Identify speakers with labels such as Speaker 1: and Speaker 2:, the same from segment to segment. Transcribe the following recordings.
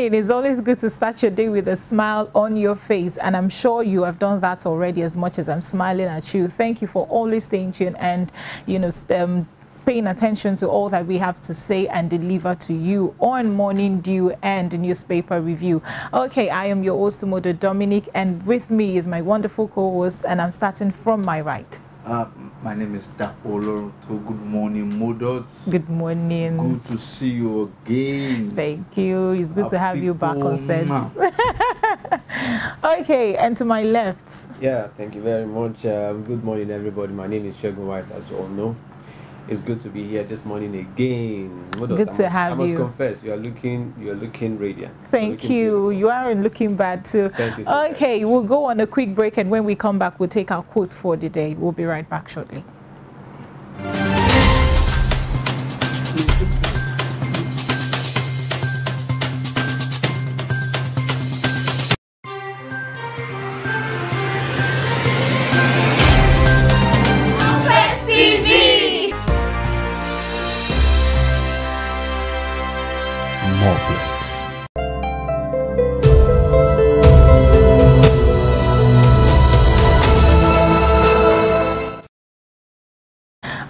Speaker 1: morning. It's always good to start your day with a smile on your face, and I'm sure you have done that already as much as I'm smiling at you. Thank you for always staying tuned and, paying attention to all that we have to say and deliver to you on Morning Dew and Newspaper Review. Okay, I am your host, Modo Dominic, and with me is my wonderful co-host, and I'm starting from my right.
Speaker 2: My name is Dapolo. Good morning, Modot.
Speaker 1: Good morning.
Speaker 2: Good to see you again.
Speaker 1: Thank you. It's good to have you back on set. Okay, and to my left.
Speaker 3: Yeah, thank you very much. Good morning, everybody. My name is Shogun White, as you all know. It's good to be here this morning again.
Speaker 1: Good to have you.
Speaker 3: I must confess, you are looking radiant.
Speaker 1: Thank you. You aren't looking bad too.
Speaker 3: Thank you so
Speaker 1: okay, we'll go on a quick break, and when we come back, we'll take our quote for the day. We'll be right back shortly.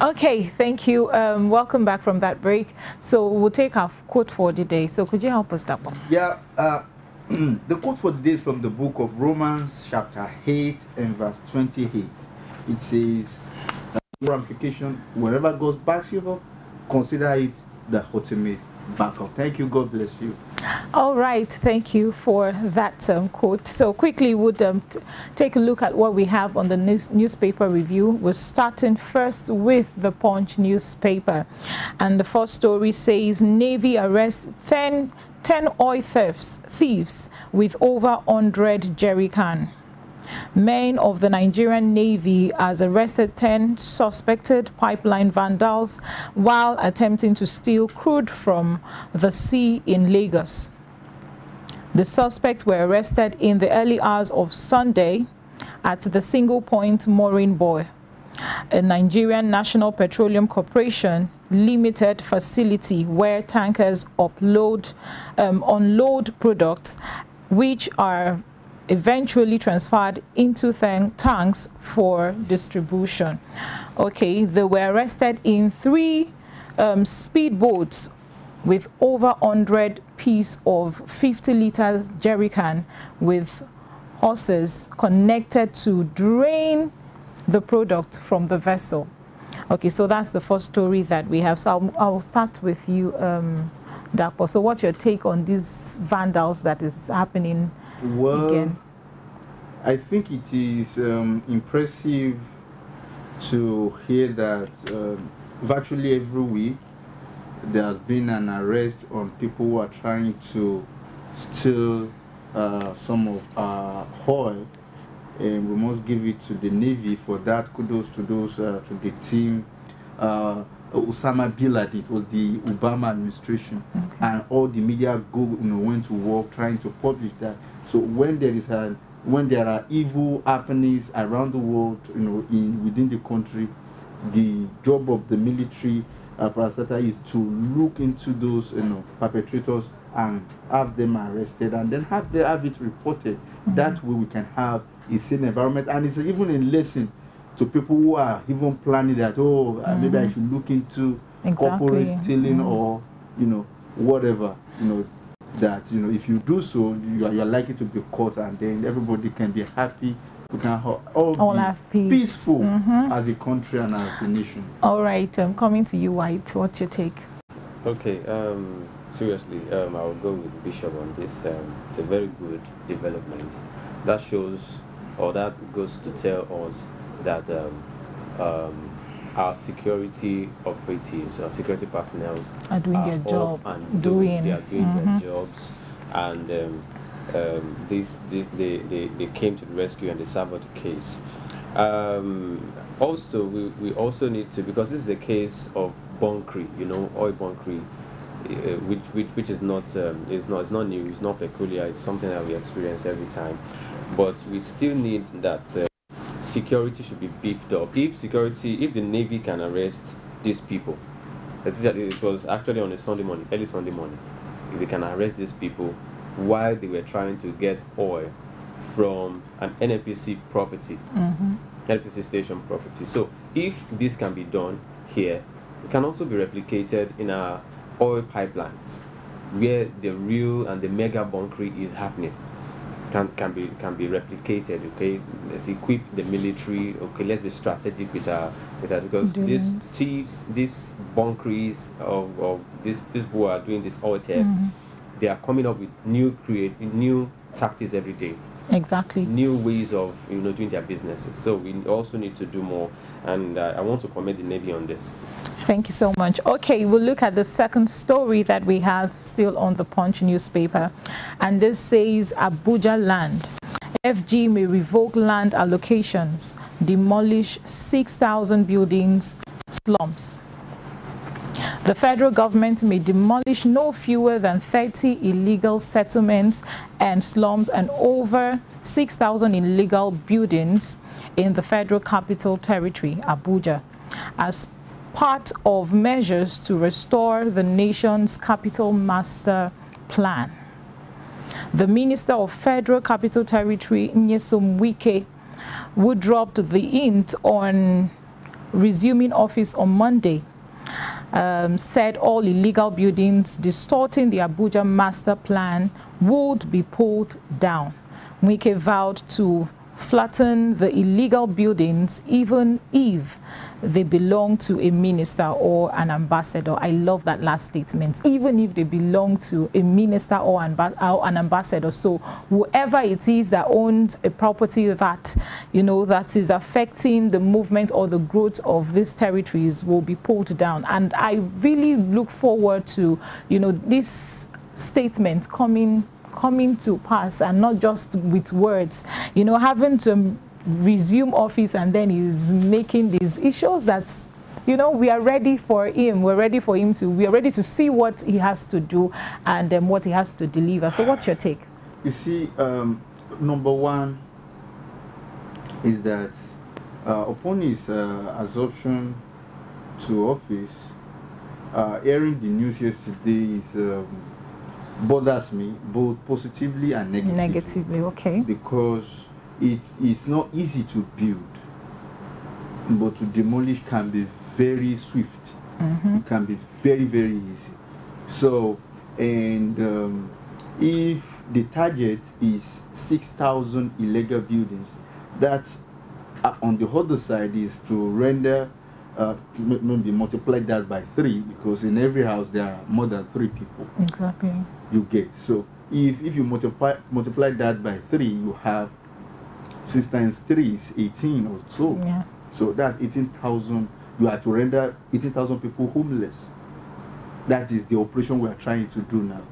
Speaker 1: Okay, thank you. Welcome back from that break. So we'll take our quote for the day. So could you help us, Dapo?
Speaker 2: Yeah, the quote for the day is from the book of Romans, chapter 8 and verse 28. It says, ramification, wherever God backs you up, consider it the ultimate backup. Thank you. God bless you.
Speaker 1: All right, thank you for that quote. So quickly, we'll take a look at what we have on the newspaper review. We're starting first with the Punch newspaper, and the first story says Navy arrests 10 oil thieves with over 100 jerry can. Men of the Nigerian Navy has arrested 10 suspected pipeline vandals while attempting to steal crude from the sea in Lagos. The suspects were arrested in the early hours of Sunday at the Single Point Mooring Buoy, a Nigerian National Petroleum Corporation limited facility where tankers unload products which are eventually transferred into tanks for distribution. Okay, they were arrested in 3 speedboats with over 100 pieces of 50 liters jerry can with hoses connected to drain the product from the vessel. Okay, so that's the first story that we have. So I'll start with you, Dapo. So what's your take on these vandals that is happening?
Speaker 2: Well,
Speaker 1: again?
Speaker 2: I think it is impressive to hear that virtually every week there has been an arrest on people who are trying to steal some of our oil, and we must give it to the Navy for that. Kudos to those to the team. Osama bin Laden, it was the Obama administration, and all the media went to work trying to publish that. So when there are evil happenings around the world, within the country, the job of the military parastatal is to look into those perpetrators and have them arrested, and then have it reported. That way we can have a safe environment, and it's even a lesson to people who are even planning that, maybe I should look into corporate stealing or whatever, that if you do so, you are likely to be caught, and then everybody can be happy. We can all be
Speaker 1: have peace.
Speaker 2: Peaceful as a country and as a nation.
Speaker 1: All right, coming to you, White. What's your take?
Speaker 3: Okay, seriously, I will go with Bishop on this. It's a very good development. That shows, or that goes to tell us that our security operatives, our security personnel
Speaker 1: are doing their job,
Speaker 3: and they are doing their jobs, and they came to the rescue and they served the case. Also, we also need to, because this is a case of bunkering, oil bunkering, which is not it's not new, it's not peculiar, it's something that we experience every time, but we still need that. Security should be beefed up. If the Navy can arrest these people, especially it was actually on a Sunday morning, early Sunday morning, if they can arrest these people, while they were trying to get oil from an NNPC property, NNPC station property. So if this can be done here, it can also be replicated in our oil pipelines, where the real and the mega bunkering is happening. Can be replicated. Okay, let's equip the military. Okay, let's be strategic with our because these thieves, these bunkeries of these people who are doing this oil thefts, they are coming up with new tactics every day.
Speaker 1: Exactly.
Speaker 3: New ways of doing their businesses. So we also need to do more, and I want to commend the Navy on this.
Speaker 1: Thank you so much. Okay, we'll look at the second story that we have still on the Punch newspaper, and this says Abuja land. FG may revoke land allocations, demolish 6,000 buildings, slums. The federal government may demolish no fewer than 30 illegal settlements and slums and over 6,000 illegal buildings in the Federal Capital Territory, Abuja, as part of measures to restore the nation's capital master plan. The Minister of Federal Capital Territory, Nyesom Wike, who dropped the hint on resuming office on Monday, said all illegal buildings distorting the Abuja master plan would be pulled down. Wike vowed to flatten the illegal buildings even if they belong to a minister or an ambassador. I love that last statement. Even if they belong to a minister or an ambassador. So whoever it is that owns a property that, that is affecting the movement or the growth of these territories will be pulled down. And I really look forward to, this statement coming to pass, and not just with words, having to resume office and then he's making these issues that, we are ready for him. We are ready to see what he has to do and what he has to deliver. So what's your take?
Speaker 2: You see, number one is that upon his assumption to office, hearing the news yesterday is bothers me both positively and negatively.
Speaker 1: Negatively, okay.
Speaker 2: Because it's not easy to build, but to demolish can be very swift. It can be very, very easy. So, and if the target is 6,000 illegal buildings, that's on the other side is to render maybe multiply that by 3, because in every house there are more than 3 people.
Speaker 1: Exactly.
Speaker 2: You get. So if you multiply that by 3, you have 6 times 3 is 18 or so.
Speaker 1: Yeah.
Speaker 2: So that's 18,000. You have to render 18,000 people homeless. That is the operation we are trying to do now.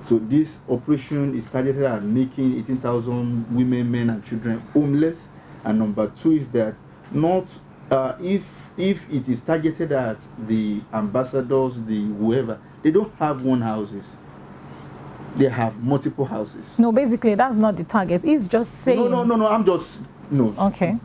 Speaker 2: So this operation is targeted at making 18,000 women, men, and children homeless. And number 2 is that not if it is targeted at the ambassadors, the whoever, they don't have one houses. They have multiple houses.
Speaker 1: No, basically that's not the target. It's just saying.
Speaker 2: No. I'm just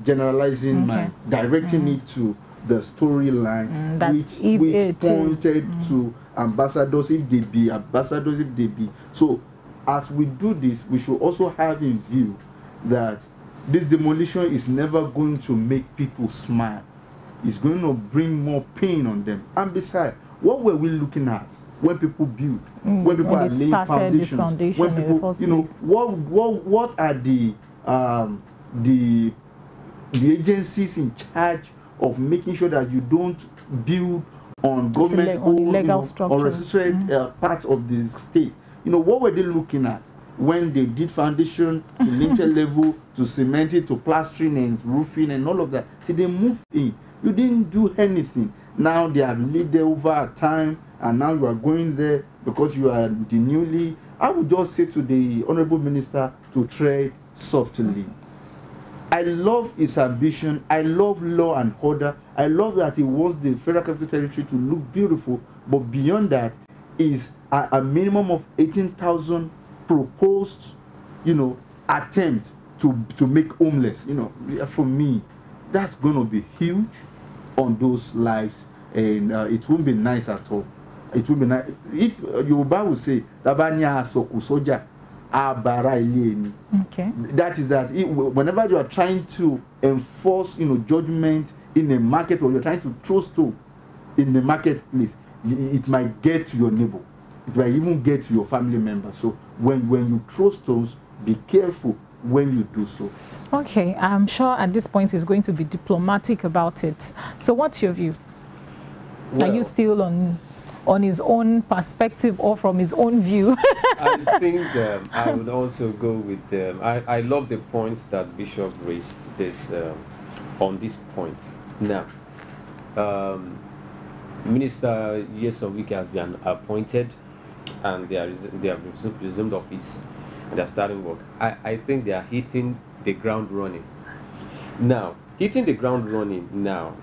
Speaker 2: generalizing directing it to the storyline, which pointed to ambassadors, if they be ambassadors, if they be. So as we do this, we should also have in view that this demolition is never going to make people smile. It's going to bring more pain on them. And besides, what were we looking at when people build? When people are laying foundations? When people, what are the agencies in charge of making sure that you don't build on government structures, or restricted parts of the state? What were they looking at when they did foundation to lintel level, to cement it, to plastering and roofing and all of that? So they moved in. You didn't do anything. Now they have lived there over a time, and now you are going there because you are the newly. I would just say to the Honorable Minister to tread softly. I love his ambition. I love law and order. I love that he wants the Federal Capital Territory to look beautiful. But beyond that is a minimum of 18,000 proposed, attempt to make homeless. For me, that's going to be huge on those lives, and it won't be nice at all. It will be nice if Yoruba will say "Tabanya soku soja,"
Speaker 1: Okay.
Speaker 2: That is that whenever you are trying to enforce, judgment in a market, or you're trying to throw stone in the marketplace, it might get to your neighbor. It might even get to your family member. So when you throw stones, be careful when you do so.
Speaker 1: Okay, I'm sure at this point he's going to be diplomatic about it. So what's your view?
Speaker 3: Well,
Speaker 1: are you still on his own perspective or from his own view?
Speaker 3: I think I would also go with I love the points that Bishop raised this on this point. Now, Minister Nyesom Wike has been appointed, and they have resumed office, and they're starting work. I think they are hitting the ground running. Now, hitting the ground running now,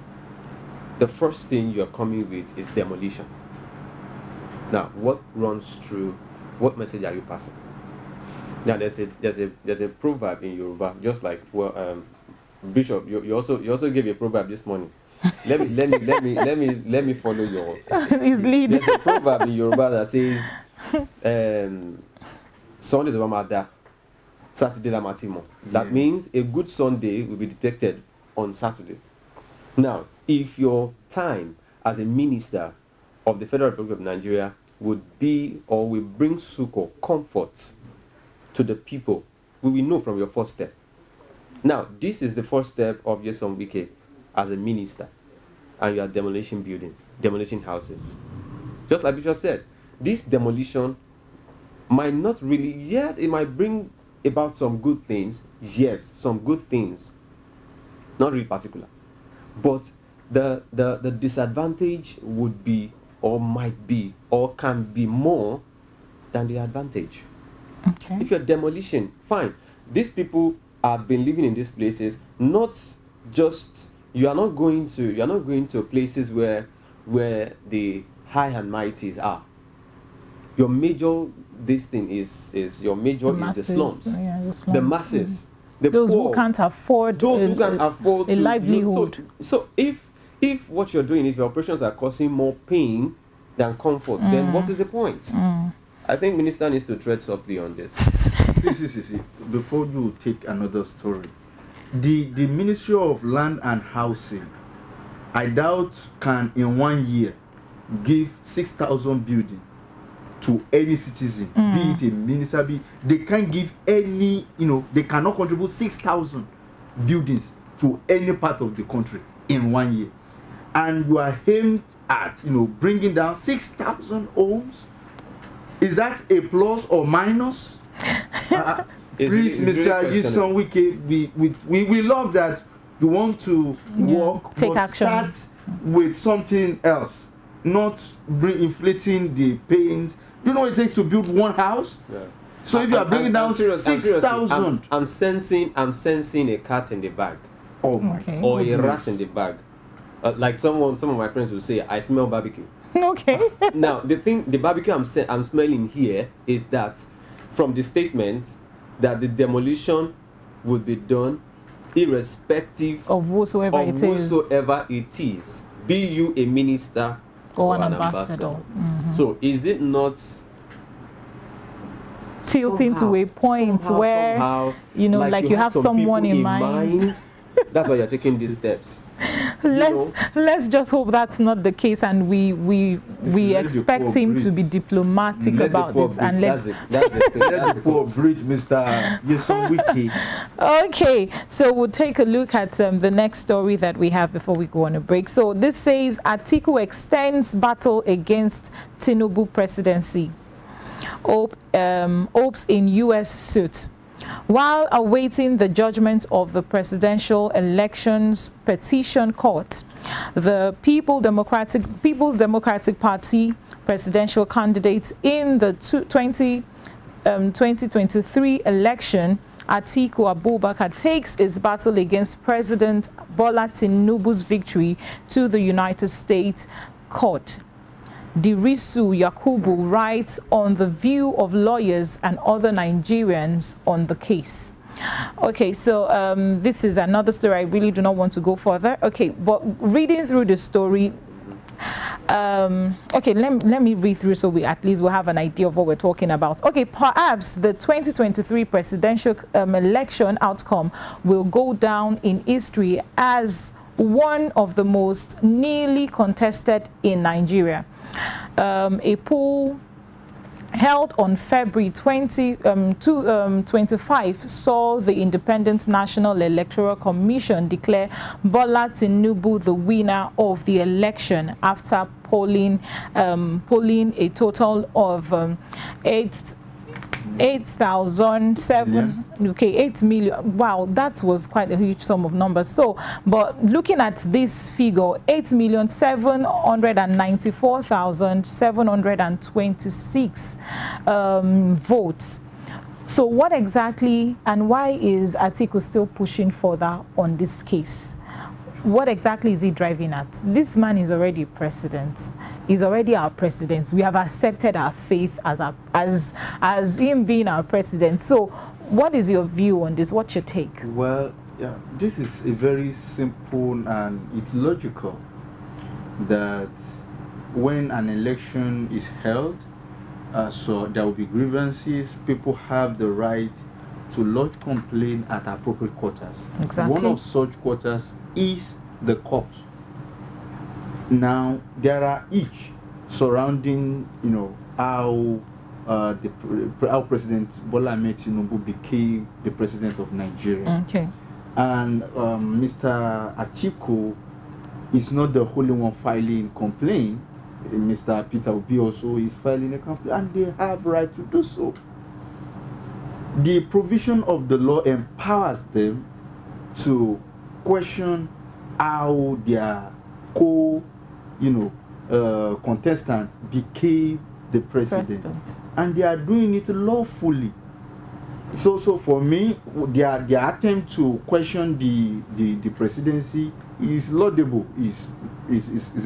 Speaker 3: the first thing you're coming with is demolition. Now, what runs through? What message are you passing? Now, there's a proverb in Yoruba, just like Bishop. You also gave a proverb this morning. Let me follow your
Speaker 1: his lead.
Speaker 3: There's a proverb in Yoruba that says, "Sunday the Ramada, Saturday la Matimo." That means a good Sunday will be detected on Saturday. Now, if your time as a minister of the Federal Republic of Nigeria would be, or will bring succor, comfort to the people, we will know from your first step. Now, this is the first step of Nyesom Wike as a minister, and you are demolishing buildings, demolishing houses. Just like Bishop said, this demolition might not really, yes, it might bring about some good things, yes, some good things, not really particular, but the disadvantage would be, or might be, or can be more than the advantage.
Speaker 1: Okay.
Speaker 3: If you're demolition, fine. These people have been living in these places, not just, you are not going to places where the high and mighties are. Your major your major is the slums.
Speaker 1: Yeah, the slums.
Speaker 3: The masses. The
Speaker 1: those
Speaker 3: poor,
Speaker 1: who can't afford a livelihood.
Speaker 3: So if what you're doing is your operations are causing more pain than comfort, then what is the point? I think minister needs to tread softly on this.
Speaker 2: See. Before you take another story, the Ministry of Land and Housing, I doubt can in 1 year give 6,000 buildings to any citizen, be it a minister, they can't give any, they cannot contribute 6,000 buildings to any part of the country in 1 year. And you are aimed at, bringing down 6,000 homes. Is that a plus or minus? Please, Mr. Nyesom Wike, we love that you want to work,
Speaker 1: take
Speaker 2: but
Speaker 1: action.
Speaker 2: Start with something else, not inflating the pains. You know what it takes to build one house? Yeah. So if you are bringing down 6,000,
Speaker 3: I'm sensing a cat in the bag,
Speaker 2: oh my,
Speaker 3: or a rat in the bag. Like some of my friends will say, I smell barbecue.
Speaker 1: Okay.
Speaker 3: Now the barbecue I'm smelling here is that from the statement that the demolition would be done irrespective
Speaker 1: of whatsoever
Speaker 3: it is, be you a minister
Speaker 1: or an ambassador.
Speaker 3: So is it not
Speaker 1: tilting to a point where like you have someone in mind?
Speaker 3: That's why you're taking these steps.
Speaker 1: Let's just hope that's not the case, and we expect him to be diplomatic about this, and let
Speaker 2: the poor breathe, Mr. Nyesom Wike.
Speaker 1: Okay, so we'll take a look at the next story that we have before we go on a break. So this says Atiku extends battle against Tinubu presidency. Hopes in U.S. suit. While awaiting the judgment of the Presidential Elections Petition Court, the People's Democratic Party presidential candidate in the 2023 election, Atiku Abubakar, takes his battle against President Bola Tinubu's victory to the United States Court. Dirisu Yakubu writes on the view of lawyers and other Nigerians on the case. Okay, so this is another story. I really do not want to go further. Okay, but reading through the story, Okay, let me read through so we at least will have an idea of what we're talking about. Okay, perhaps the 2023 presidential election outcome will go down in history as one of the most nearly contested in Nigeria. A poll held on February 25 saw the Independent National Electoral Commission declare Bola Tinubu the winner of the election after polling a total of 8 million. Wow, that was quite a huge sum of numbers. So, but looking at this figure, 8,794,726 votes. So what exactly, and why is Atiku still pushing further on this case? What exactly is he driving at? This man is already president. He's already our president. We have accepted our faith as him being our president. So what is your view on this? What's your take?
Speaker 2: Well, yeah, this is a very simple and it's logical that when an election is held, so there will be grievances, people have the right to lodge complaint at appropriate quarters.
Speaker 1: Exactly.
Speaker 2: One of such quarters is the court. Now there are each surrounding, you know, how President Bola Ahmed Tinubu became the president of Nigeria.
Speaker 1: Okay.
Speaker 2: And Mr. Atiku is not the only one filing complaint. Mr. Peter Obi also is filing a complaint, and they have right to do so. The provision of the law empowers them to question how their contestant became the president, and they are doing it lawfully. So for me, their attempt to question the presidency is laudable. Is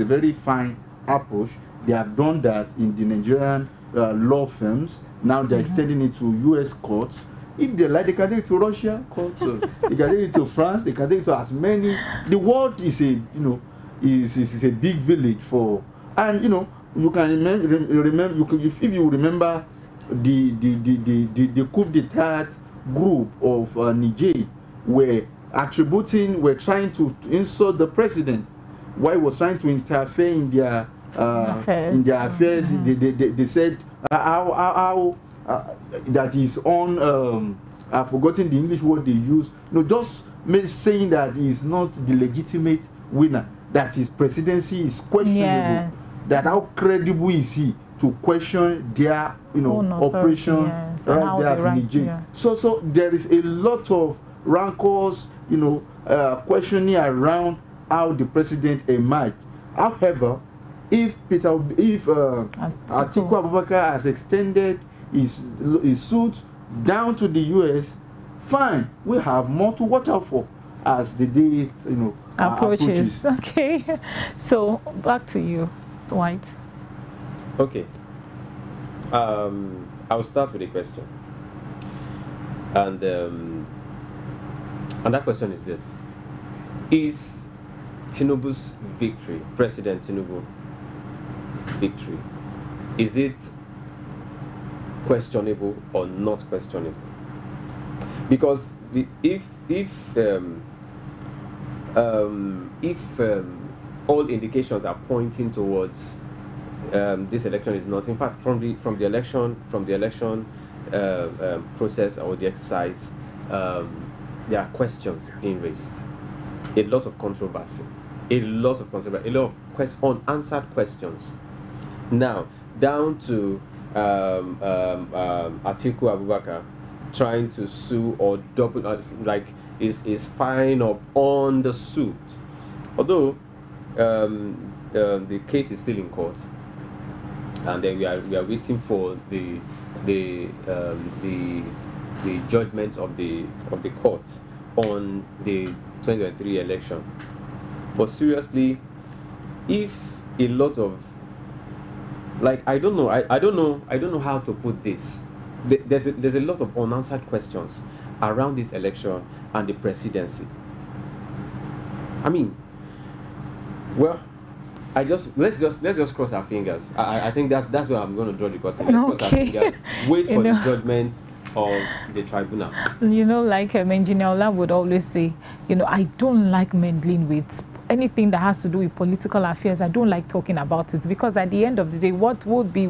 Speaker 2: a very fine approach. They have done that in the Nigerian law firms. Now they're extending it to U.S. courts. If they like, they can take it to Russia courts. They can take it to France. They can take it to as many. The world is a is a big village for, and you can remember if you remember the coup d'etat group of Niger were trying to insult the president while he was trying to interfere in their affairs. Mm-hmm. They said how that is on I've forgotten the English word they use. Just saying that he is not the legitimate winner, that his presidency is questionable.
Speaker 1: Yes.
Speaker 2: That how credible is he to question their operation right there in Niger. Yeah. So there is a lot of rancors, questioning around how the president emerged. However, if Atiku Abubakar has extended his suit down to the US, fine, we have more to watch out for as the day approaches.
Speaker 1: Okay, so back to you, White.
Speaker 3: Okay, I'll start with a question, and that question is this: is Tinubu's victory, President Tinubu victory, is it questionable or not questionable? Because if all indications are pointing towards this election is not, in fact, from the election process or the exercise, there are questions being raised, a lot of controversy, a lot of unanswered questions. Now, down to Atiku Abubakar trying to sue or double, is firing up on the suit. Although the case is still in court, and then we are waiting for the judgment of the court on the 2023 election. But seriously, if a lot of I don't know how to put this. There's a lot of unanswered questions around this election and the presidency. I mean, well, let's just cross our fingers. I think that's where I'm going to draw the curtain. Let's cross our fingers. Wait for the judgment of the tribunal.
Speaker 1: You know, like Engineer Ola would always say, you know, I don't like meddling with anything that has to do with political affairs. I don't like talking about it, because at the end of the day, what would be,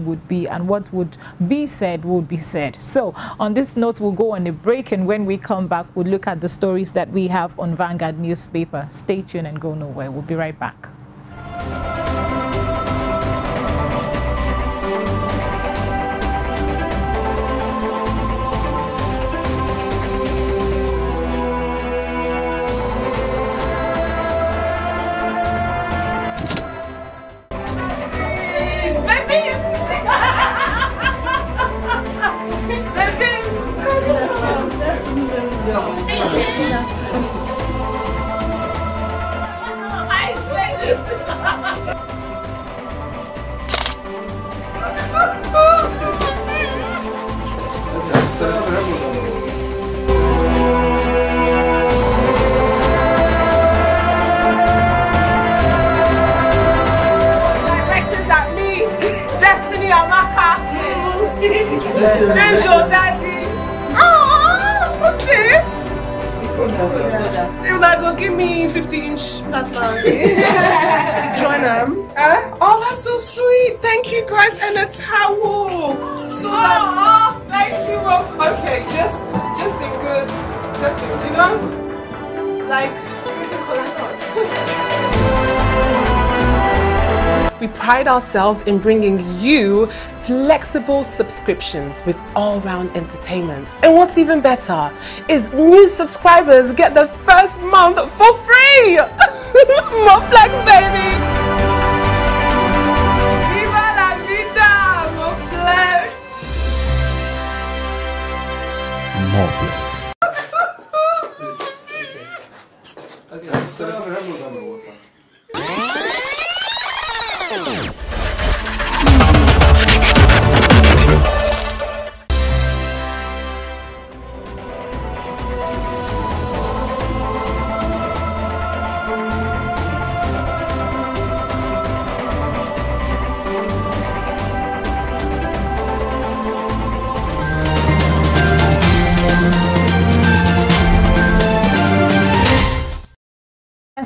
Speaker 1: and what would be said would be said. So on this note, we'll go on a break, and when we come back, we'll look at the stories that we have on Vanguard newspaper. Stay tuned and go nowhere. We'll be right back.
Speaker 4: There's your daddy. Oh, what's this? If I go give me 50-inch plasma. Join them. Oh, that's so sweet. Thank you guys, and a towel. So thank you. Okay, just in good, you know, it's like we pride ourselves in bringing you flexible subscriptions with all-round entertainment. And what's even better is new subscribers get the first month for free! More flex, baby! Viva la vida! More flex!
Speaker 5: More flex.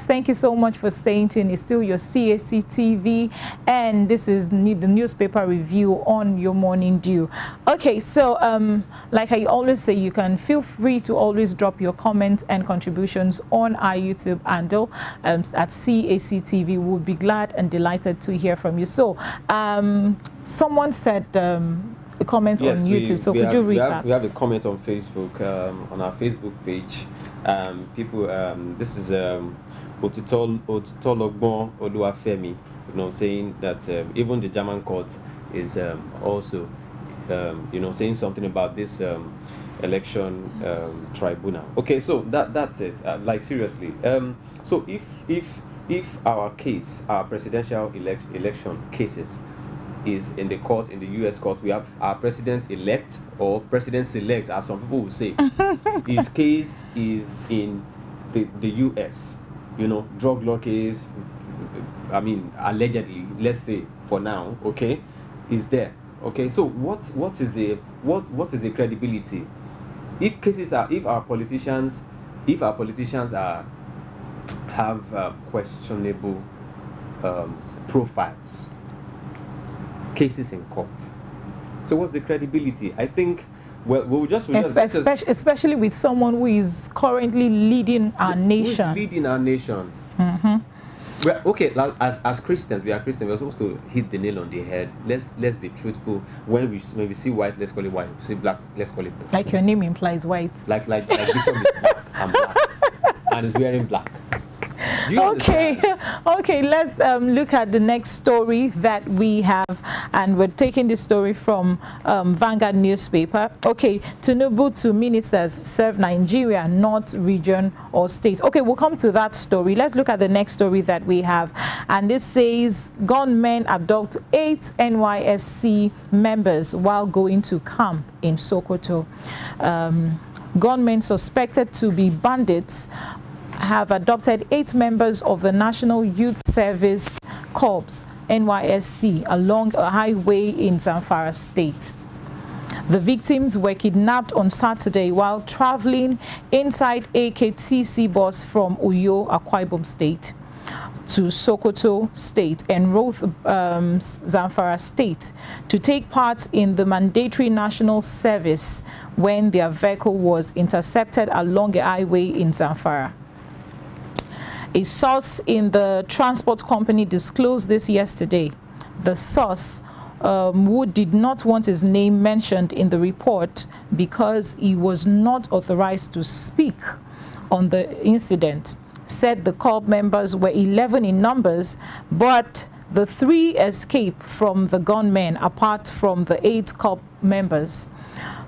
Speaker 1: Thank you so much for staying tuned. It's still your Cactv, and this is the newspaper review on your morning dew. Okay, so like I always say, you can feel free to always drop your comments and contributions on our YouTube handle at Cactv. We'll be glad and delighted to hear from you. So someone said a comment on YouTube, so could you read that?
Speaker 3: We have a comment on Facebook, on our Facebook page. People, this is Otitologbon Oluwafemi, you know, saying that even the German court is also, you know, saying something about this election tribunal. Okay, so that's it. Like seriously, so if our case, our presidential election cases, is in the court, in the U.S. court, we have our president-elect or president-select, as some people will say. His case is in the U.S. You know, drug law case, I mean, allegedly, let's say for now, okay, is there. Okay, so what is the credibility? If cases are, if our politicians have questionable profiles, cases in court, so what's the credibility? I think, well,
Speaker 1: especially with someone who is currently leading our nation.
Speaker 3: Who is leading our nation?
Speaker 1: Mm-hmm.
Speaker 3: Well, okay, like, as Christians, we are Christians. We're supposed to hit the nail on the head. Let's be truthful. When we see white, let's call it white. See black, let's call it black.
Speaker 1: Like your name implies white.
Speaker 3: Like Bishop is black. I'm black, and is wearing black.
Speaker 1: Okay, okay, let's look at the next story that we have, and we're taking this story from Vanguard newspaper. Okay, Tinubu to ministers serve Nigeria, not region or state. Okay, we'll come to that story. Let's look at the next story that we have, and this says gunmen abduct 8 NYSC members while going to camp in Sokoto. Gunmen suspected to be bandits have adopted 8 members of the National Youth Service corpse, NYSC, along a highway in Zamfara State. The victims were kidnapped on Saturday while traveling inside a KTC bus from Uyo, Akwa Ibom State, to Sokoto State and Roth, Zamfara State to take part in the mandatory national service when their vehicle was intercepted along a highway in Zamfara. A source in the transport company disclosed this yesterday. The source, who did not want his name mentioned in the report because he was not authorized to speak on the incident, said the corps members were 11 in numbers, but the 3 escaped from the gunmen apart from the 8 corps members.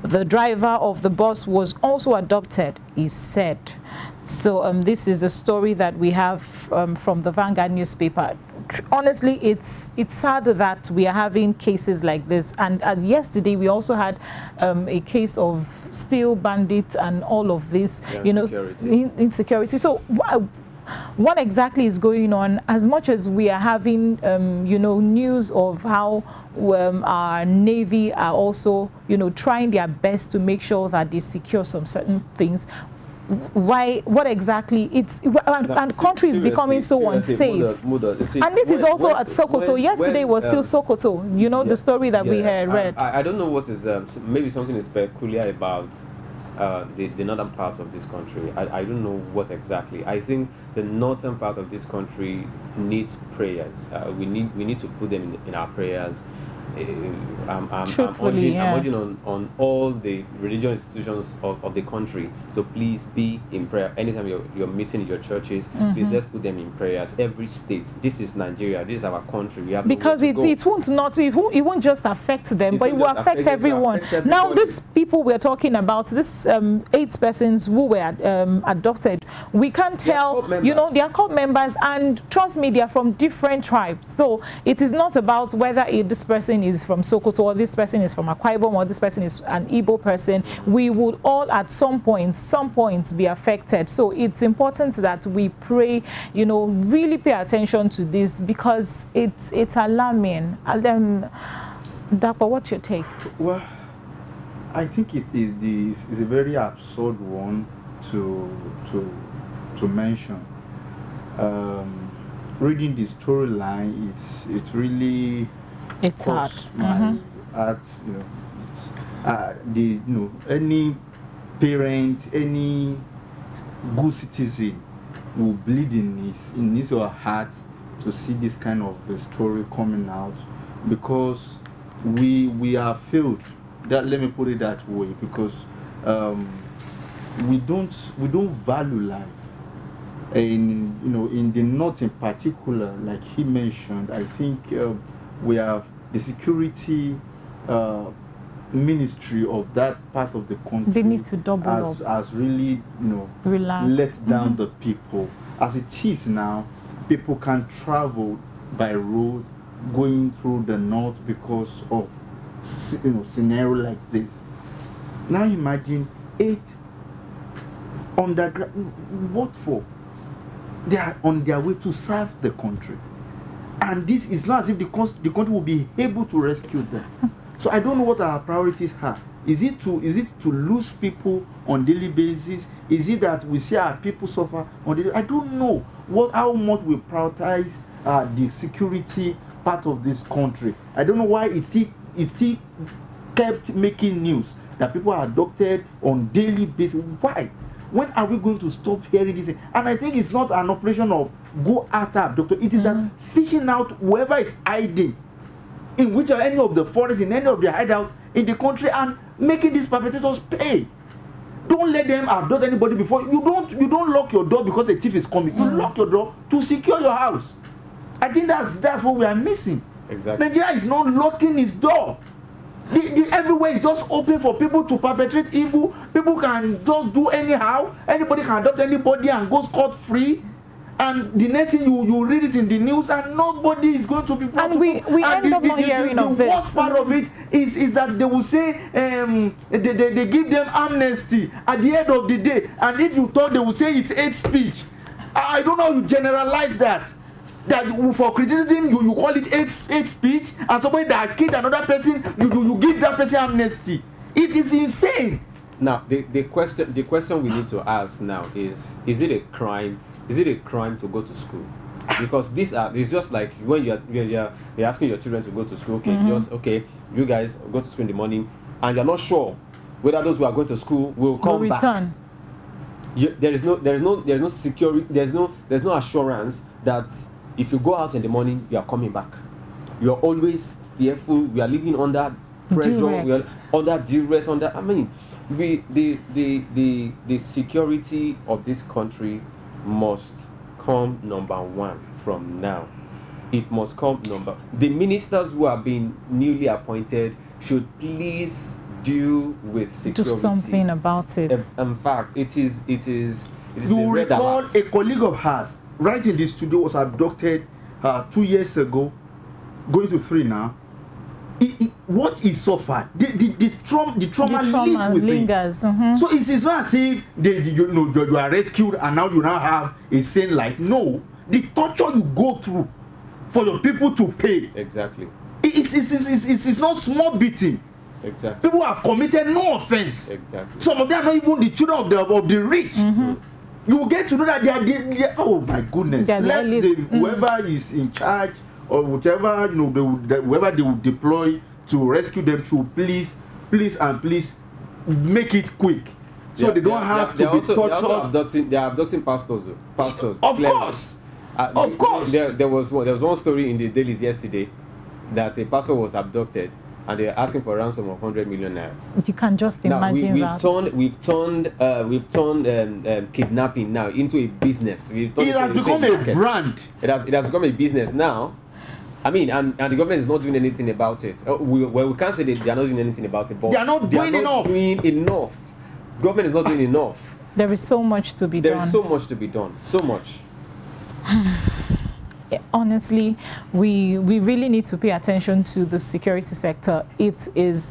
Speaker 1: The driver of the bus was also adopted, he said. So this is a story that we have from the Vanguard newspaper. Honestly, it's sad that we are having cases like this. And yesterday we also had a case of steel bandits and all of this, you know, insecurity. So what exactly is going on? As much as we are having, you know, news of how our Navy are also, you know, trying their best to make sure that they secure some certain things. Why? What exactly? It's and country is becoming so unsafe. And this is also at Sokoto. Yesterday was still Sokoto. You know, the story that we had read.
Speaker 3: I don't know what is maybe something is peculiar about the northern part of this country. I don't know what exactly. I think the northern part of this country needs prayers. We need to put them in our prayers. I'm urging on all the religious institutions of the country to please be in prayer. Anytime you're meeting in your churches, please let's put them in prayers. Every state, this is Nigeria, this is our country. We have
Speaker 1: because it won't just affect them, but it will affect everyone. Now, these people we're talking about, this 8 persons who were adopted, we can't tell, you know, they are corps members, and trust me, they are from different tribes. So it is not about whether this person is from Sokoto or this person is from Akwa Ibom or this person is an Igbo person. We would all at some point be affected. So it's important that we pray, you know, really pay attention to this because it's alarming. Dapa, what's your take?
Speaker 2: Well, I think it is a very absurd one to mention. Reading the storyline, it's really
Speaker 1: hard.
Speaker 2: My heart, you know, any parent, any good citizen will bleed in his or her heart to see this kind of a story coming out, because we are failed. Let me put it that way, because we don't value life. And you know, in the north in particular, like he mentioned, I think we have the security ministry of that part of the country.
Speaker 1: They need to double up.
Speaker 2: As really, you know, let down the people. As it is now, people can't travel by road going through the north because of, you know, scenario like this. Now imagine 8 underground. What for? They are on their way to serve the country, and this is not as if the country will be able to rescue them. So I don't know what our priorities are. Is it to lose people on daily basis? Is it that we see our people suffer on daily? I don't know how much we prioritize the security part of this country. I don't know why it still kept making news that people are abducted on daily basis. Why? When are we going to stop hearing this? And I think it's not an operation of go after abductor. It is that fishing out whoever is hiding in which or any of the forests, in any of the hideouts in the country, and making these perpetrators pay. Don't let them abduct anybody before. You don't lock your door because a thief is coming. You lock your door to secure your house. I think that's what we are missing.
Speaker 3: Exactly.
Speaker 2: Nigeria is not locking its door. Everywhere is just open for people to perpetrate evil. People can just do anyhow. Anybody can adopt anybody and go scot-free. And the next thing you read it in the news, and nobody is going to be brought.
Speaker 1: And we end up not hearing of this.
Speaker 2: The worst part of it is that they will say they give them amnesty at the end of the day. And if you thought they will say it's hate speech, I don't know how you generalize that. that for criticism you call it hate speech, and somebody that killed another person, you give that person amnesty. It is insane.
Speaker 3: Now the question we need to ask now is it a crime? Is it a crime to go to school? Because it's just like when you're asking your children to go to school. Okay, just okay, you guys go to school in the morning, and you're not sure whether those who are going to school will come back. There is no security. There's no assurance that if you go out in the morning, you are coming back. You are always fearful. We are living under pressure. We are under duress. I mean, the security of this country must come number one from now. It must come number. The ministers who are being newly appointed should please deal with security.
Speaker 1: Do something about it.
Speaker 3: In fact, it is.
Speaker 2: You recall a colleague of hers right in the studio was abducted 2 years ago, going to 3 now. What is suffered? The trauma lives with
Speaker 1: lingers.
Speaker 2: So it's not as if you are rescued and now you now have a sane life. No, the torture you go through for your people to pay.
Speaker 3: Exactly.
Speaker 2: It's not small beating.
Speaker 3: Exactly.
Speaker 2: People have committed no offense.
Speaker 3: Exactly.
Speaker 2: Some of them are not even the children of the rich. You will get to know that they are oh my goodness. Let whoever is in charge or whatever whoever they will deploy to rescue them should please make it quick, so they don't have to be tortured.
Speaker 3: They are abducting pastors.
Speaker 2: Of course. Of course.
Speaker 3: There was one story in the dailies yesterday that a pastor was abducted and they are asking for a ransom of 100 million naira.
Speaker 1: You can just imagine that.
Speaker 3: We've turned kidnapping now into a business.
Speaker 2: It has become a brand.
Speaker 3: It has become a business now. I mean, and the government is not doing anything about it. We can't say that they are not doing anything about it, but
Speaker 2: they are not doing
Speaker 3: enough. Government is not doing enough.
Speaker 1: There is so much to be done.
Speaker 3: There is so much to be done. So much.
Speaker 1: Honestly, we really need to pay attention to the security sector. It is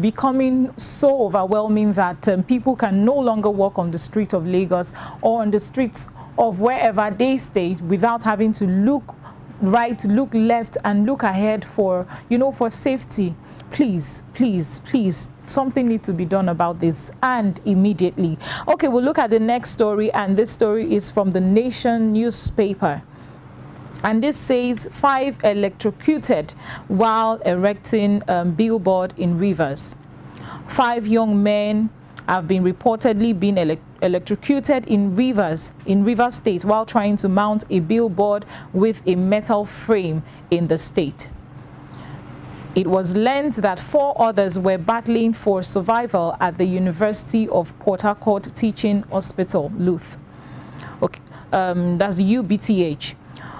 Speaker 1: becoming so overwhelming that people can no longer walk on the streets of Lagos or on the streets of wherever they stay without having to look right, look left, and look ahead for safety. Please, something needs to be done about this, and immediately. Okay, we'll look at the next story, and this story is from the Nation newspaper. And this says 5 electrocuted while erecting billboard in Rivers. 5 young men have been reportedly been electrocuted in Rivers State while trying to mount a billboard with a metal frame in the state. It was learned that 4 others were battling for survival at the University of Port Harcourt Teaching Hospital, Louth. Okay, that's UBTH,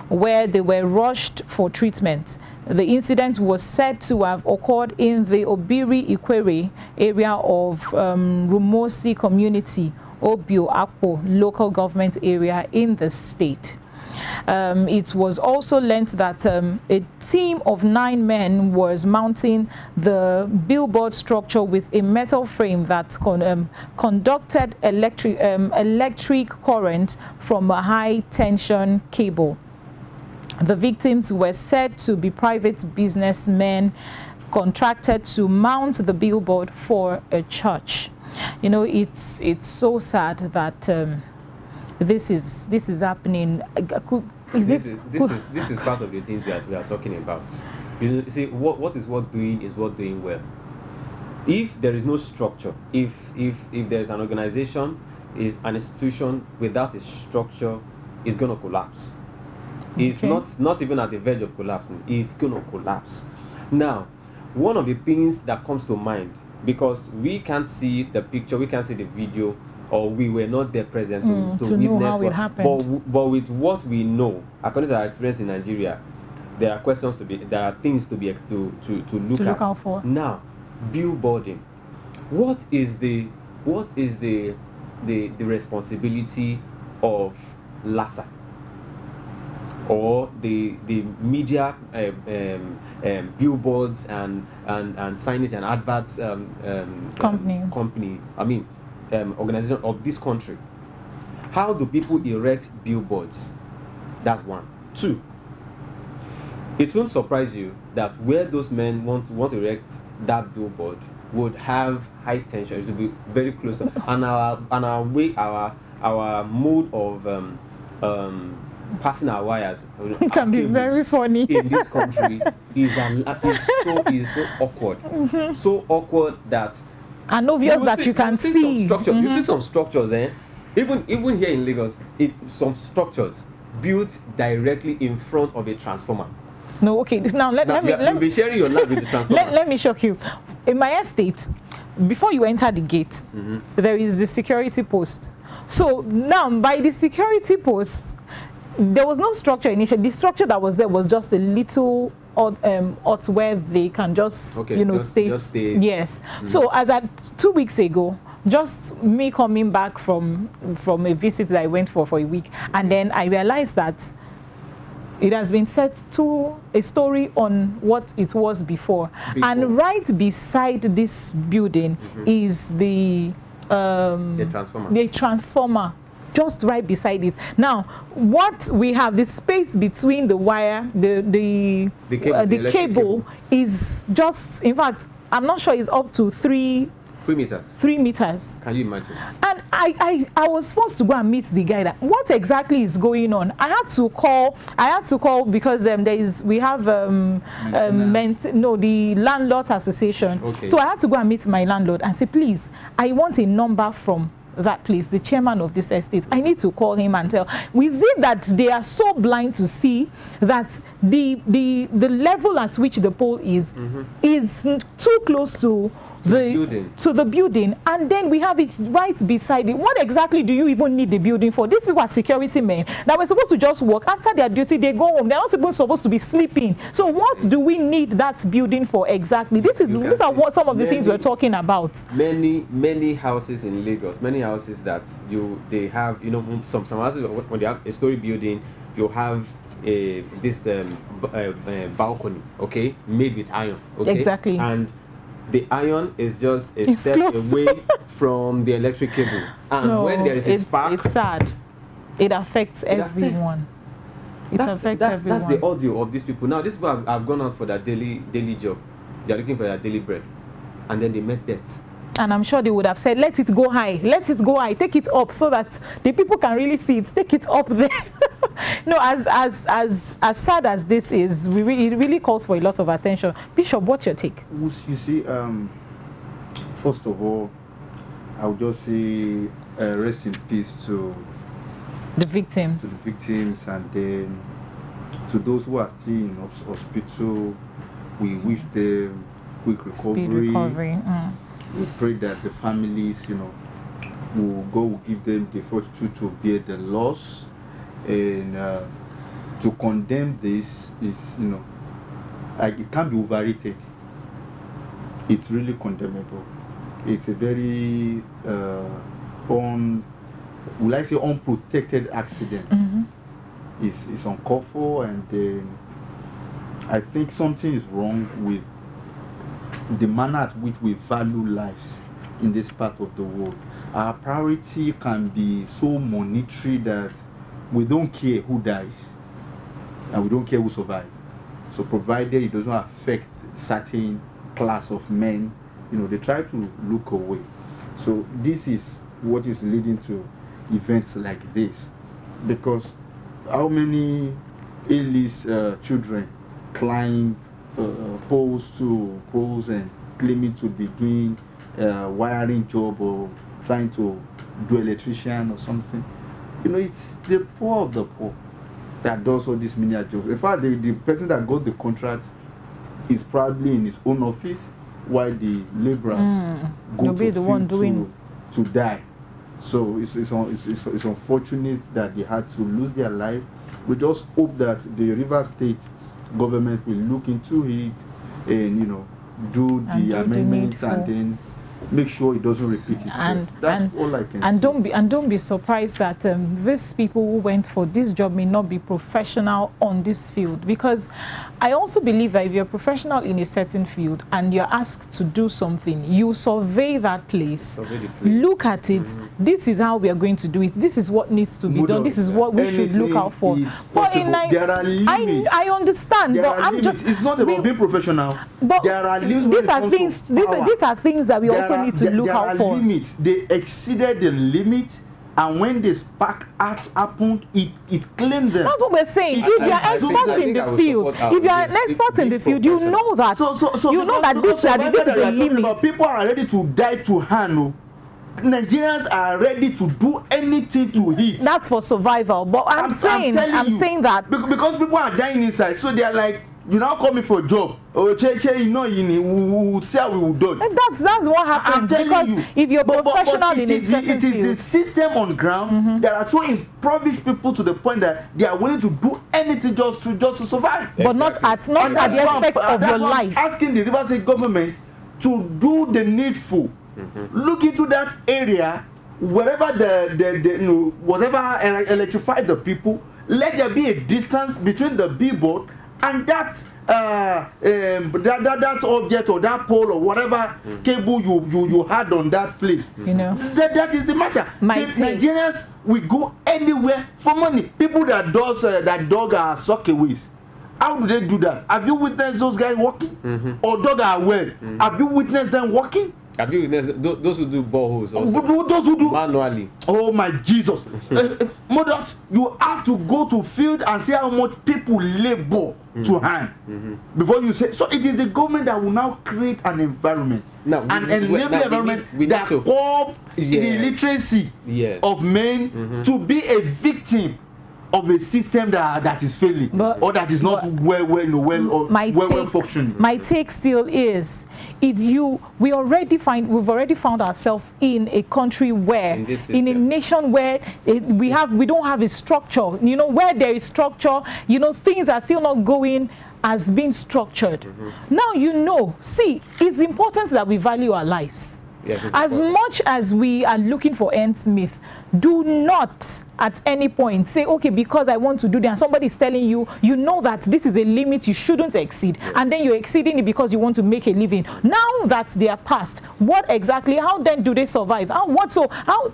Speaker 1: where they were rushed for treatment. The incident was said to have occurred in the Obiri-Ikwere area of Rumosi community, Obio Akpo local government area in the state. It was also learnt that a team of 9 men was mounting the billboard structure with a metal frame that conducted electric current from a high tension cable. The victims were said to be private businessmen contracted to mount the billboard for a church. It's so sad that this is happening. This
Speaker 3: is part of the things that we are talking about. You see, what is worth doing is worth doing well. If there is no structure, if there is an organization, is an institution without a structure, it's going to collapse. It's not even at the verge of collapsing. It's going to collapse. Now, one of the things that comes to mind, because we can't see the picture, we can't see the video, or we were not there present to witness
Speaker 1: know how it happened.
Speaker 3: But with what we know, according to our experience in Nigeria, there are things to look
Speaker 1: out for.
Speaker 3: Now, billboarding. What is the responsibility of LASA? Or the media billboards and signage and adverts company, organization of this country. How do people erect billboards? That's one. Two, it won't surprise you that where those men want to erect that billboard would have high tension. It will be very close, and our mode of passing our wires
Speaker 1: it can be very funny
Speaker 3: in this country is so awkward, so awkward that
Speaker 1: and obvious that you can see.
Speaker 3: You see some structures, even here in Lagos, some structures built directly in front of a transformer.
Speaker 1: No, okay. Now let me
Speaker 3: be sharing your life with the transformer.
Speaker 1: Let me shock you. In my estate, before you enter the gate, there is the security post. So now, by the security post, there was no structure initially. The structure that was there was just a little hut where they can just stay. Yes. So as at 2 weeks ago, just me coming back from a visit that I went for a week, and then I realized that it has been set to a story on what it was before. And right beside this building is the transformer, just right beside it. Now, what we have, the space between the wire, the cable is just, in fact, I'm not sure it's up to 3 meters. 3 meters.
Speaker 3: Can you imagine?
Speaker 1: And I was forced to go and meet the guy. That what exactly is going on? I had to call because we have the landlords association.
Speaker 3: Okay.
Speaker 1: So I had to go and meet my landlord and say, please, I want a number from that place, the chairman of this estate. I need to call him and tell. We see that they are so blind to see that the level at which the pole is too close to the building, and then we have it right beside it. What exactly do you even need the building for? These people are security men that were supposed to just work. After their duty, they go home. They're not supposed to be sleeping. So what do we need that building for exactly? These are what some of the things we're talking about.
Speaker 3: Many houses in Lagos, many houses that they have, some houses when they have a story building, you have this balcony, okay, made with iron, okay,
Speaker 1: exactly,
Speaker 3: and the iron is just a step away from the electric cable, and when there is a spark,
Speaker 1: it's sad. It affects everyone. It affects everyone.
Speaker 3: That's the audio of these people. Now, these people have gone out for their daily job. They are looking for their daily bread, and then they met death.
Speaker 1: And I'm sure they would have said, let it go high, take it up so that the people can really see it, take it up there. No, as sad as this is, it really calls for a lot of attention. Bishop, what's your take?
Speaker 2: You see, first of all, I would just say rest in peace to
Speaker 1: the victims.
Speaker 2: And then to those who are still in hospital, we wish them quick recovery.
Speaker 1: Speed recovery.
Speaker 2: We pray that the families, God will give them the fortitude to bear the loss, and to condemn this is, it can't be overrated. It's really condemnable. It's a very unprotected accident. It's uncalled for, and then I think something is wrong with the manner at which we value lives in this part of the world. Our priority can be so monetary that we don't care who dies and we don't care who survives. So provided it doesn't affect certain class of men, they try to look away. So this is what is leading to events like this, because how many A-list children climb poles and claiming to be doing wiring job or trying to do electrician or something. It's the poor of the poor that does all these menial jobs. In fact, the person that got the contract is probably in his own office, while the laborers go to the one doing to die. So it's unfortunate that they had to lose their life. We just hope that the River State government will look into it and do the amendments and then make sure it doesn't repeat itself. That's all I can say.
Speaker 1: Don't be surprised that these people who went for this job may not be professional on this field, because I also believe that if you're a professional in a certain field and you're asked to do something, you survey that place, look at it. This is how we are going to do it. This is what needs to be done. This is what we should look out for. But
Speaker 2: there are limits.
Speaker 1: I understand,
Speaker 2: there
Speaker 1: but
Speaker 2: I'm just. It's not about being professional. But there are limits. These are things.
Speaker 1: These are things that we also need to look out for.
Speaker 2: There are limits. They exceeded the limit, and when the spark happened, it claimed them.
Speaker 1: That's what we're saying. If you're expert in the field, if you're an expert in the field, you know that.
Speaker 2: So
Speaker 1: you know that this is a limit.
Speaker 2: People are ready to die to hand. Nigerians are ready to do anything to eat.
Speaker 1: That's for survival. But I'm saying that
Speaker 2: because people are dying inside, so they are like, you now call me for a job. Oh, you know, we will say we will do.
Speaker 1: And that's what happens. Because if you're professional in a certain field,
Speaker 2: it is the system on ground that are so impoverished people to the point that they are willing to do anything just to survive.
Speaker 1: But not at the expense of your life.
Speaker 2: Asking the Rivers State government to do the needful. Look into that area, wherever whatever electrifies the people. Let there be a distance between the billboard and that object or that pole or whatever cable you had on that place.
Speaker 1: You know,
Speaker 2: that is the matter. Nigerians will go anywhere for money. People that dog are suckaways. How do they do that? Have you witnessed those guys working? Or dog are well? Have you witnessed them working?
Speaker 3: Have you witnessed those who do boreholes also?
Speaker 2: Those who do
Speaker 3: manually.
Speaker 2: Oh my Jesus! Modern, you have to go to field and see how much people labor to hand before you say. So it is the government that will now create an environment, an enabling environment that curb the illiteracy of men to be a victim of a system that is failing or that is not well functioning.
Speaker 1: My take still is, we've already found ourselves in a country where, in a nation where we don't have a structure. You know, where there is structure, you know, things are still not going as being structured. Now, you know, see, it's important that we value our lives.
Speaker 3: Yes,
Speaker 1: as much as we are looking for ends meet, do not at any point say, okay, because I want to do that, and somebody is telling you, you know that this is a limit you shouldn't exceed, and then you're exceeding it because you want to make a living. Now that they are past, how then do they survive?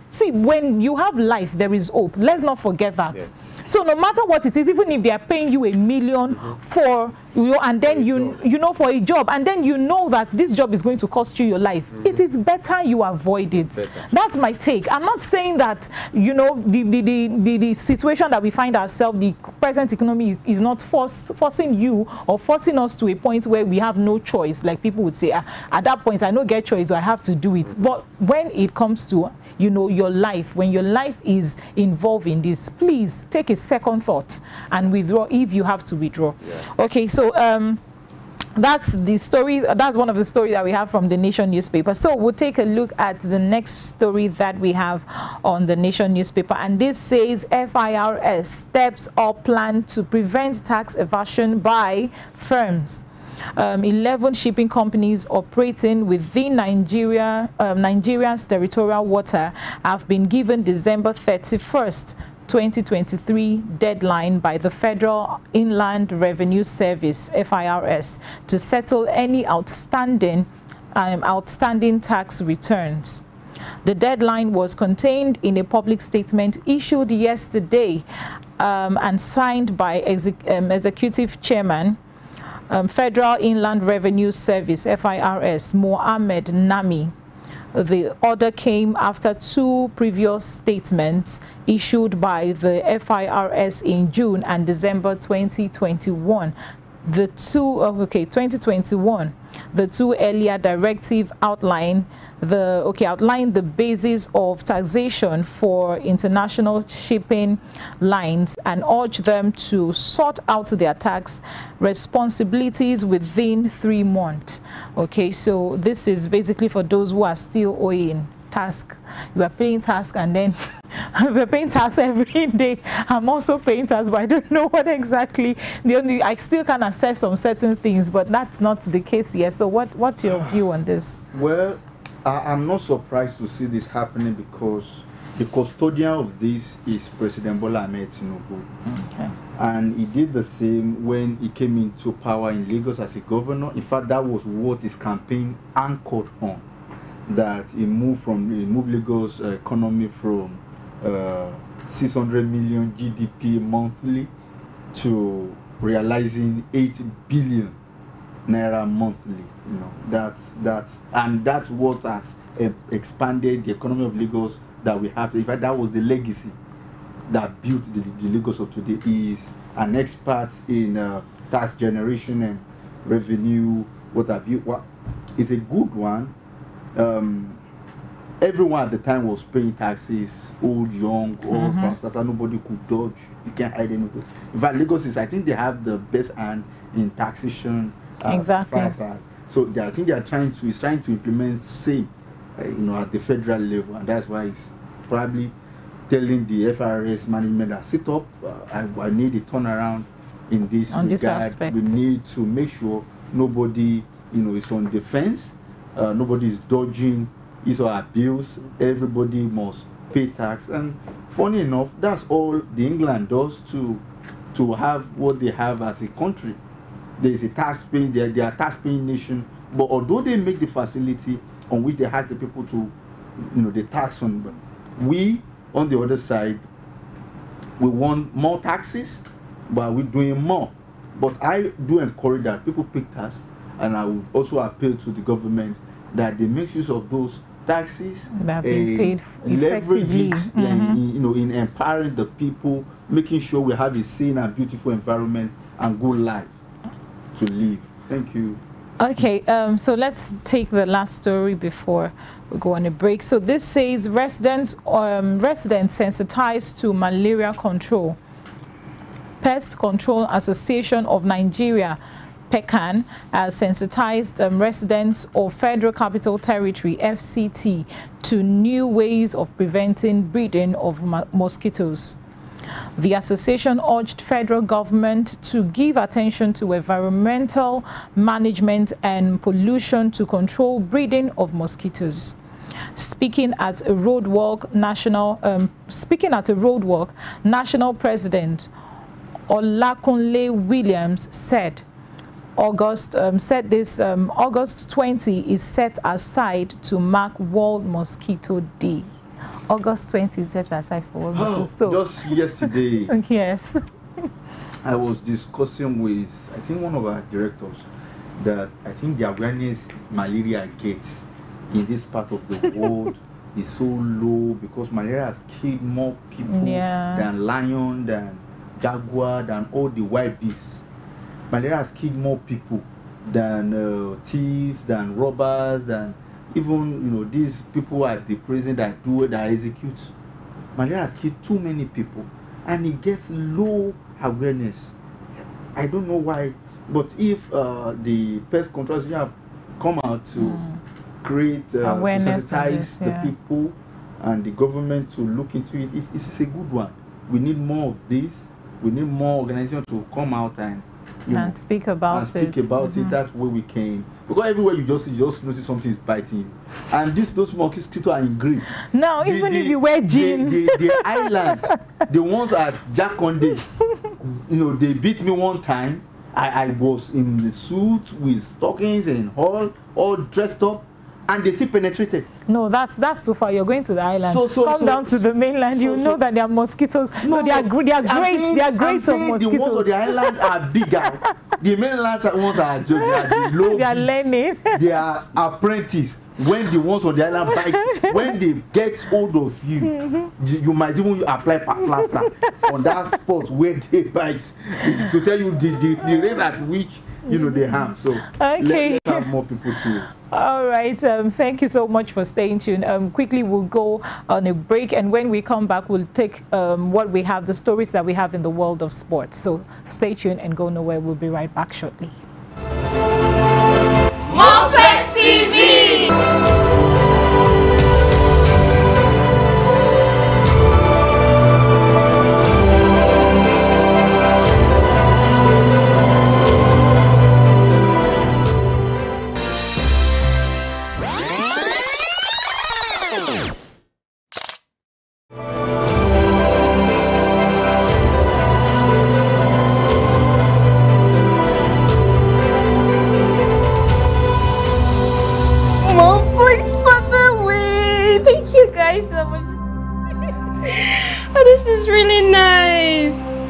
Speaker 1: See, when you have life, there is hope. Let's not forget that. Yes. So no matter what it is, even if they are paying you $1 million for and then you know, for a job, and then you know that this job is going to cost you your life, it is better you avoid it. That's my take. I'm not saying that, you know, the situation that we find ourselves, the present economy is not forcing you or forcing us to a point where we have no choice. Like people would say, at that point, I don't get choice, so I have to do it. But when it comes to, you know, your life, when your life is involved in this, please take a second thought and withdraw if you have to withdraw. Okay, so that's the story. That's one of the stories that we have from the Nation newspaper. So we'll take a look at the next story that we have on the Nation newspaper, and this says FIRS steps up plan to prevent tax evasion by firms. 11 shipping companies operating within Nigeria's territorial water have been given December 31st, 2023 deadline by the Federal Inland Revenue Service, FIRS, to settle any outstanding tax returns. The deadline was contained in a public statement issued yesterday and signed by Executive Chairman, Federal Inland Revenue Service, FIRS, Mohammed Nami. The order came after 2 previous statements issued by the FIRS in June and December 2021. The two earlier directives outline the basis of taxation for international shipping lines and urge them to sort out their tax responsibilities within 3 months. Okay, so this is basically for those who are still owing tax. You are paying tax, and then we're paying tax every day. I'm also paying tax, but I don't know what exactly. I still can assess some certain things, but that's not the case here. So what's your view on this?
Speaker 2: Well, I'm not surprised to see this happening because the custodian of this is President Bola Ahmed Tinubu.
Speaker 1: Okay.
Speaker 2: And he did the same when he came into power in Lagos as a governor. In fact, that was what his campaign anchored on. That he moved Lagos economy from 600 million GDP monthly to realizing 8 billion naira monthly. You know, that's what has expanded the economy of Lagos that we have. In fact, that was the legacy that built the Lagos of today. He is an expert in tax generation and revenue. What have you? Well, it's a good one. Everyone at the time was paying taxes, old, young, or pastor. Nobody could dodge. You can't hide anything. In fact, Lagos is, I think they have the best hand in taxation.
Speaker 1: Exactly.
Speaker 2: So I think they are trying to implement same, at the federal level, and that's why it's probably telling the FRS management that sit up. I need a turnaround in this regard.
Speaker 1: This aspect.
Speaker 2: We need to make sure nobody, is on the fence. Nobody is dodging his or her bills. Everybody must pay tax. And funny enough, that's all the England does to have what they have as a country. There is a tax paying. They are a tax paying nation. But although they make the facility on which they have the people to, the tax on, but we on the other side, we want more taxes, but we're doing more. But I do encourage that people pay tax, and I would also appeal to the government that they make use of those taxes
Speaker 1: that have been paid effectively,
Speaker 2: in empowering the people, making sure we have a sane and beautiful environment and good life to live. Thank you.
Speaker 1: Okay, so let's take the last story before we go on a break. So this says residents sensitized to malaria control. Pest Control Association of Nigeria, PECAN, has sensitized residents of Federal Capital Territory, FCT, to new ways of preventing breeding of mosquitoes. The association urged federal government to give attention to environmental management and pollution to control breeding of mosquitoes. Speaking at a roadwalk, National President Olakunle Williams said August 20 is set aside to mark World Mosquito Day. August 20 is set aside for World Mosquito Day.
Speaker 2: Just yesterday,
Speaker 1: yes,
Speaker 2: I was discussing with, I think, one of our directors that I think the awareness malaria gets in this part of the world is so low because malaria has killed more people than lion, than jaguar, than all the wild beasts. Malaria has killed more people than thieves, than robbers, than even these people at the prison that execute. Malaria has killed too many people, and it gets low awareness. I don't know why, but if the pest control have come out to create awareness, to sensitize the people and the government to look into it, it's a good one. We need more of this. We need more organizations to come out and
Speaker 1: speak about it.
Speaker 2: That way we can, because everywhere you just notice something is biting, and those mosquitoes are in great.
Speaker 1: Now, even if you wear jeans,
Speaker 2: the island, the ones at Jakonde, they beat me one time. I was in the suit with stockings and all dressed up, and they still penetrated.
Speaker 1: No, that's too far. You're going to the island. Come down to the mainland. You know that there are mosquitoes. No, they are great. They are great of mosquitoes.
Speaker 2: The ones on the island are bigger. The mainland ones are the low.
Speaker 1: They are learning.
Speaker 2: They are apprentice. When the ones on the island bite, when they get hold of you, you might even apply plaster on that spot where they bite. It's to tell you the rate at which they harm. So let's have more people too.
Speaker 1: All right, thank you so much for staying tuned. Quickly, we'll go on a break, and when we come back, we'll take what we have, the stories that we have in the world of sports. So stay tuned and go nowhere. We'll be right back shortly.
Speaker 6: Cactv!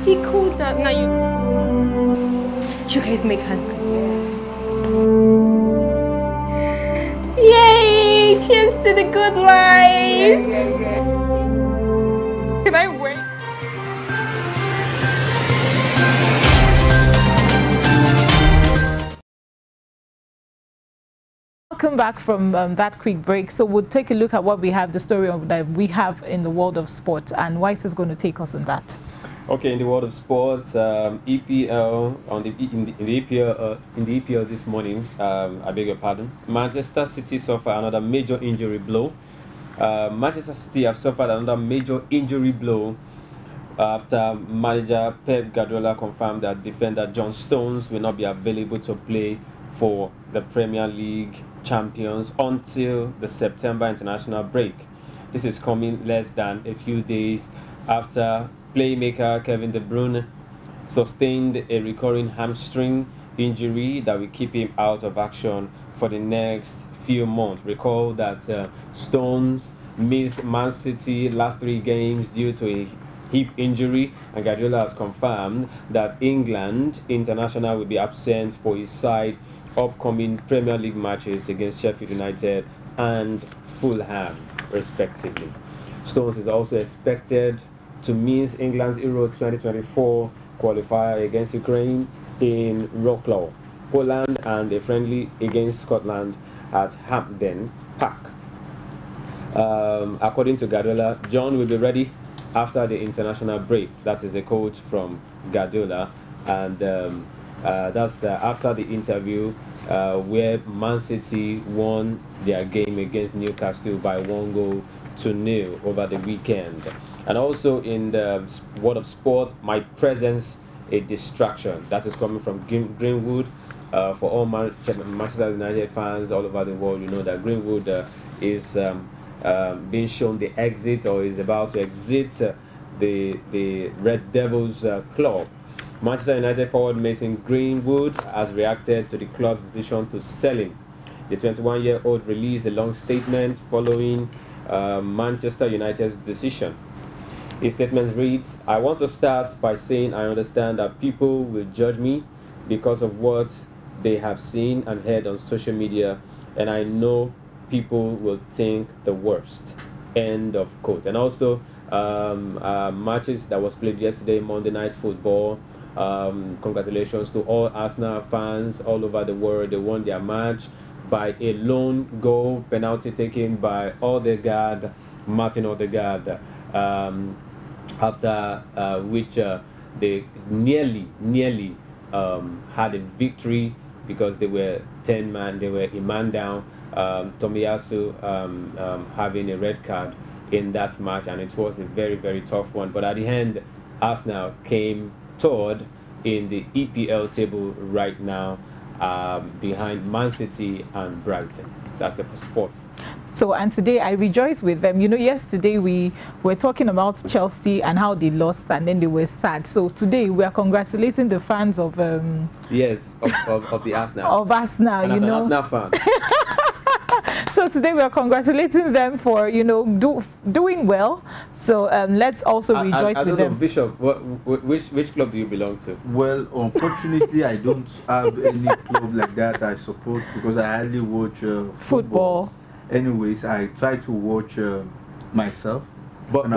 Speaker 4: Decode that. Now you guys make hand contact. Yay! Cheers to the good life! Can I wait?
Speaker 1: Welcome back from that quick break. So we'll take a look at what we have, the story of that we have in the world of sports, and White is going to take us on that.
Speaker 3: Okay, in the world of sports, EPL in the EPL this morning, I beg your pardon. Manchester City suffered another major injury blow. Manchester City have suffered another major injury blow after manager Pep Guardiola confirmed that defender John Stones will not be available to play for the Premier League champions until the September international break. This is coming less than a few days after playmaker Kevin De Bruyne sustained a recurring hamstring injury that will keep him out of action for the next few months. Recall that Stones missed Man City last 3 games due to a hip injury, and Guardiola has confirmed that England international will be absent for his side upcoming Premier League matches against Sheffield United and Fulham respectively. Stones is also expected to miss England's Euro 2024 qualifier against Ukraine in Wrocław, Poland, and a friendly against Scotland at Hampden Park. According to Guardiola, John will be ready after the international break. That is a quote from Guardiola, and that's after the interview where Man City won their game against Newcastle by 1-0 over the weekend. And also in the world of sport, my presence a distraction. That is coming from Greenwood. For all Manchester United fans all over the world, you know that Greenwood is being shown the exit, or is about to exit the Red Devils club. Manchester United forward Mason Greenwood has reacted to the club's decision to sell him. The 21-year-old released a long statement following Manchester United's decision. His statement reads, "I want to start by saying I understand that people will judge me because of what they have seen and heard on social media, and I know people will think the worst." End of quote. And also matches that was played yesterday, Monday Night Football. Congratulations to all Arsenal fans all over the world. They won their match by a lone goal penalty taken by Martin Odegaard, after which they nearly had a victory because they were 10 man, they were a man down. Tomiyasu having a red card in that match, and it was a very, very tough one. But at the end, Arsenal came third in the EPL table right now, behind Man City and Brighton. That's the sports.
Speaker 1: So, and today I rejoice with them. You know, yesterday we were talking about Chelsea and how they lost and then they were sad. So today we are congratulating the fans of
Speaker 3: yes, of the Arsenal.
Speaker 1: Of Arsenal,
Speaker 3: and
Speaker 1: you know.
Speaker 3: Arsenal fan.
Speaker 1: So today we are congratulating them for, you know, doing well. So let's also rejoice with them.
Speaker 3: Bishop, which club do you belong to?
Speaker 2: Well, unfortunately, I don't have any club like that I support because I hardly watch football. Anyways, I try to watch myself.
Speaker 3: But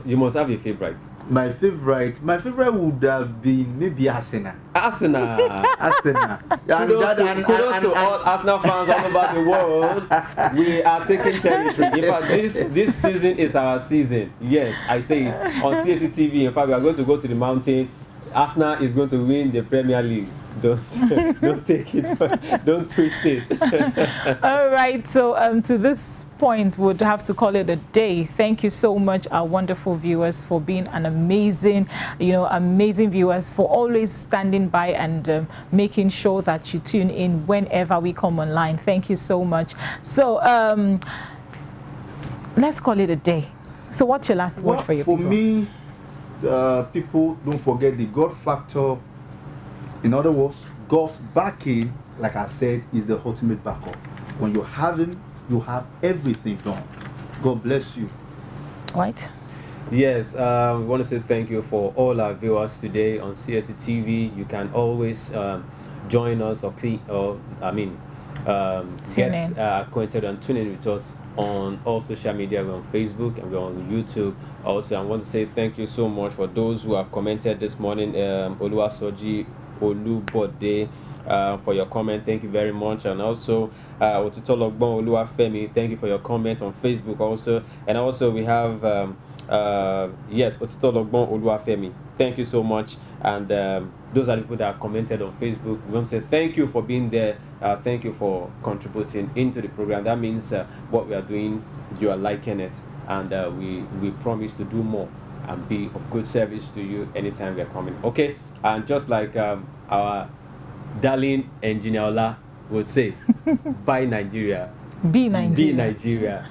Speaker 3: you must have a favorite.
Speaker 2: My favorite would have been maybe Arsenal.
Speaker 3: Arsenal.
Speaker 2: Kudos
Speaker 3: to all Arsenal fans all over the world. We are taking territory. In fact, this season is our season. Yes, I say it on CACTV. In fact, we are going to go to the mountain. Arsenal is going to win the Premier League. Don't take it. Don't twist it.
Speaker 1: All right. So to this point, would have to call it a day. Thank you so much, our wonderful viewers, for being an amazing viewers, for always standing by and making sure that you tune in whenever we come online. Thank you so much. So let's call it a day. So what's your last word for you?
Speaker 2: For me, people don't forget the God factor. In other words, God's backing, like I said, is the ultimate backup. When you have him, you have everything done. God bless you.
Speaker 1: Right.
Speaker 3: Yes, we want to say thank you for all our viewers today on CSC TV. You can always join us or get acquainted and tune in with us on all social media. We're on Facebook and we're on YouTube. Also, I want to say thank you so much for those who have commented this morning. Oluwasoji Olubode, for your comment. Thank you very much. And also, Otitologbon Oluwafemi, thank you for your comment on Facebook also. And also, we have yes, Otitologbon Oluwafemi, thank you so much. And those are the people that commented on Facebook. We want to say thank you for being there. Thank you for contributing into the program. That means what we are doing, you are liking it, and we promise to do more and be of good service to you anytime we are coming. Okay, and just like our darling engineer Ola would say, bye Nigeria.
Speaker 1: Be Nigeria.
Speaker 3: Be Nigeria.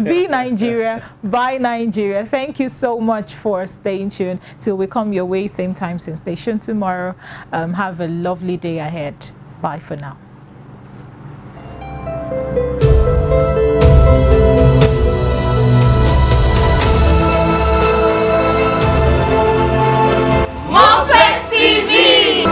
Speaker 1: Be Nigeria. Bye Nigeria. Thank you so much for staying tuned till we come your way, same time, same station tomorrow. Have a lovely day ahead. Bye for now.
Speaker 5: TV.